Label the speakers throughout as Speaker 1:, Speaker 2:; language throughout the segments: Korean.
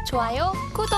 Speaker 1: 좋아요, 구독!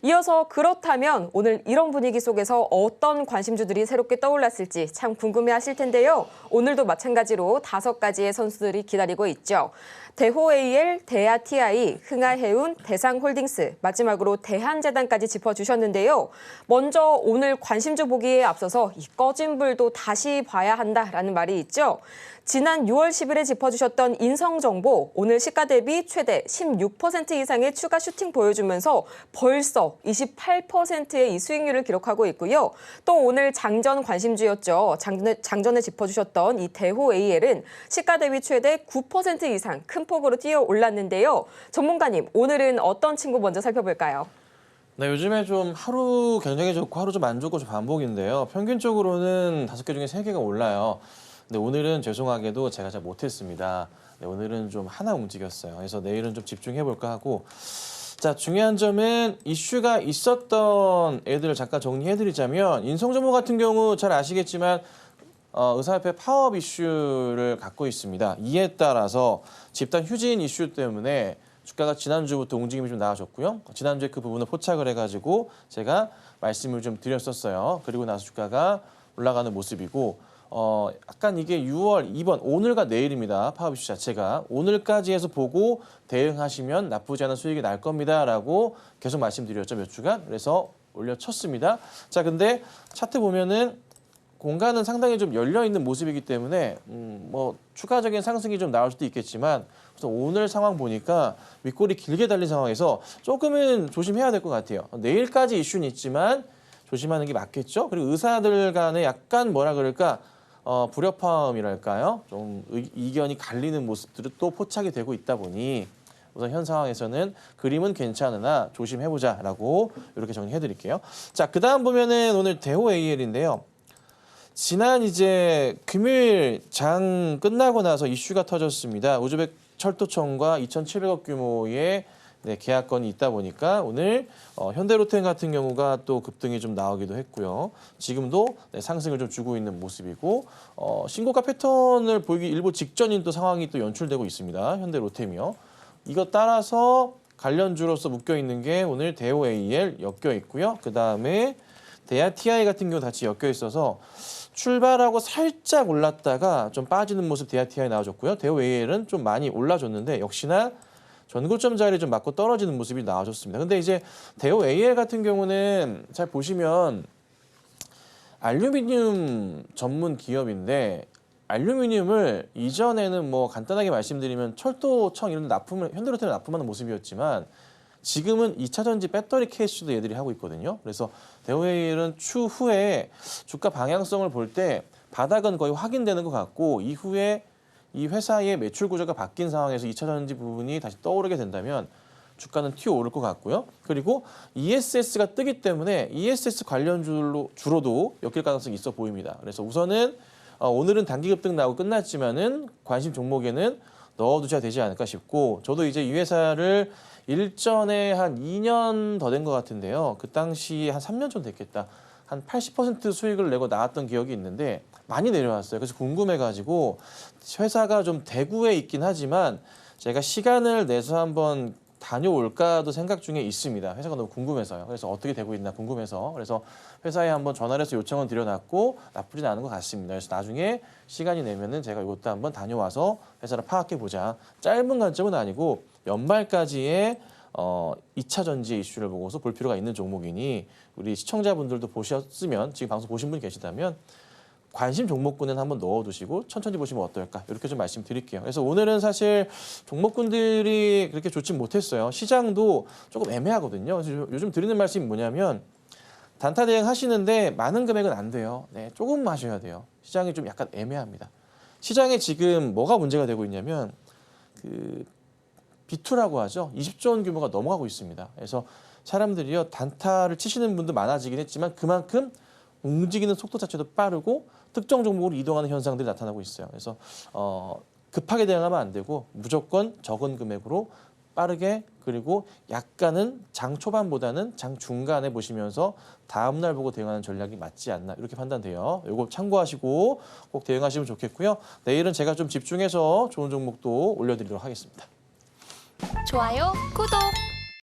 Speaker 2: 이어서 그렇다면 오늘 이런 분위기 속에서 어떤 관심주들이 새롭게 떠올랐을지 참 궁금해하실 텐데요. 오늘도 마찬가지로 5가지의 선수들이 기다리고 있죠. 대호-AL, 대하-TI, 흥하해운, 대상홀딩스, 마지막으로 대한재단까지 짚어주셨는데요. 먼저 오늘 관심주 보기에 앞서서 이 꺼진 불도 다시 봐야 한다라는 말이 있죠. 지난 6월 10일에 짚어주셨던 인성정보, 오늘 시가 대비 최대 16% 이상의 추가 슈팅 보여주면서 벌써 28%의 이 수익률을 기록하고 있고요. 또 오늘 장전 관심주였죠. 장전에 짚어주셨던 이 대호-AL은 시가 대비 최대 9% 이상 큰 폭으로 뛰어 올랐는데요. 전문가님, 오늘은 어떤 친구 먼저 살펴볼까요?
Speaker 3: 네, 요즘에 좀 하루 굉장히 좋고 하루 좀 안 좋고 좀 반복인데요. 평균적으로는 5개 중에 3개가 올라요. 근데 오늘은 죄송하게도 제가 잘 못했습니다. 네, 오늘은 좀 하나 움직였어요. 그래서 내일은 좀 집중해볼까 하고. 자, 중요한 점은 이슈가 있었던 애들을 잠깐 정리해드리자면 인성정보 같은 경우 잘 아시겠지만 의사협회 파업 이슈를 갖고 있습니다. 이에 따라서 집단 휴진 이슈 때문에 주가가 지난주부터 움직임이 좀 나아졌고요. 지난주에 그 부분을 포착을 해가지고 제가 말씀을 좀 드렸었어요. 그리고 나서 주가가 올라가는 모습이고 약간 이게 6월 2번 오늘과 내일입니다. 파업 이슈 자체가 오늘까지 해서 보고 대응하시면 나쁘지 않은 수익이 날 겁니다라고 계속 말씀드렸죠. 몇 주간. 그래서 올려쳤습니다. 자, 근데 차트 보면은 공간은 상당히 좀 열려 있는 모습이기 때문에 뭐 추가적인 상승이 좀 나올 수도 있겠지만 그래서 오늘 상황 보니까 윗골이 길게 달린 상황에서 조금은 조심해야 될 것 같아요. 내일까지 이슈는 있지만 조심하는 게 맞겠죠. 그리고 의사들 간에 약간 뭐라 그럴까 불협화음이랄까요? 좀 이견이 갈리는 모습들이 또 포착이 되고 있다 보니 우선 현 상황에서는 그림은 괜찮으나 조심해보자라고 이렇게 정리해드릴게요. 자, 그 다음 보면은 오늘 대호-AL인데요. 지난 이제 금요일 장 끝나고 나서 이슈가 터졌습니다. 우즈벡 철도청과 2,700억 규모의 계약건이 있다 보니까 오늘 현대로템 같은 경우가 또 급등이 좀 나오기도 했고요. 지금도 상승을 좀 주고 있는 모습이고 신고가 패턴을 보이기 일보 직전인 또 상황이 또 연출되고 있습니다. 현대로템이요. 이것 따라서 관련주로서 묶여 있는 게 오늘 대호-AL 엮여 있고요. 그 다음에 대하-TI 같은 경우 같이 엮여 있어서 출발하고 살짝 올랐다가 좀 빠지는 모습 대하-TI 나와줬고요. 대호-AL은 좀 많이 올라줬는데 역시나 전고점 자리 좀 맞고 떨어지는 모습이 나와줬습니다. 근데 이제 대호-AL 같은 경우는 잘 보시면 알루미늄 전문 기업인데 알루미늄을 이전에는 뭐 간단하게 말씀드리면 철도청 이런 데 납품을 현대로템에 납품하는 모습이었지만 지금은 2차 전지 배터리 케이스도 얘들이 하고 있거든요. 그래서 대호-AL은 추후에 주가 방향성을 볼 때 바닥은 거의 확인되는 것 같고 이후에 이 회사의 매출 구조가 바뀐 상황에서 2차 전지 부분이 다시 떠오르게 된다면 주가는 튀어오를 것 같고요. 그리고 ESS가 뜨기 때문에 ESS 관련주로도 엮일 가능성이 있어 보입니다. 그래서 우선은 오늘은 단기 급등 나오고 끝났지만은 관심 종목에는 넣어두셔야 되지 않을까 싶고 저도 이제 이 회사를 일전에 한 2년 더 된 것 같은데요. 그 당시 한 3년 좀 됐겠다. 한 80% 수익을 내고 나왔던 기억이 있는데 많이 내려왔어요. 그래서 궁금해가지고 회사가 좀 대구에 있긴 하지만 제가 시간을 내서 한번 다녀올까도 생각 중에 있습니다. 회사가 너무 궁금해서요. 그래서 어떻게 되고 있나 궁금해서. 그래서 회사에 한번 전화를 해서 요청을 드려놨고 나쁘진 않은 것 같습니다. 그래서 나중에 시간이 내면은 제가 이것도 한번 다녀와서 회사를 파악해보자. 짧은 관점은 아니고 연말까지의 2차 전지 이슈를 보고서 볼 필요가 있는 종목이니 우리 시청자분들도 보셨으면 지금 방송 보신 분이 계시다면 관심 종목군은 한번 넣어두시고 천천히 보시면 어떨까 이렇게 좀 말씀드릴게요. 그래서 오늘은 사실 종목군들이 그렇게 좋지 못했어요. 시장도 조금 애매하거든요. 그래서 요즘 드리는 말씀이 뭐냐면 단타 대응 하시는데 많은 금액은 안 돼요. 네, 조금 하셔야 돼요. 시장이 좀 약간 애매합니다. 시장에 지금 뭐가 문제가 되고 있냐면 그 B2라고 하죠. 20조 원 규모가 넘어가고 있습니다. 그래서 사람들이요 단타를 치시는 분도 많아지긴 했지만 그만큼 움직이는 속도 자체도 빠르고 특정 종목으로 이동하는 현상들이 나타나고 있어요. 그래서 급하게 대응하면 안 되고 무조건 적은 금액으로 빠르게 그리고 약간은 장 초반보다는 장 중간에 보시면서 다음 날 보고 대응하는 전략이 맞지 않나 이렇게 판단돼요. 이거 참고하시고 꼭 대응하시면 좋겠고요. 내일은 제가 좀 집중해서 좋은 종목도 올려드리도록 하겠습니다.
Speaker 1: 좋아요, 구독!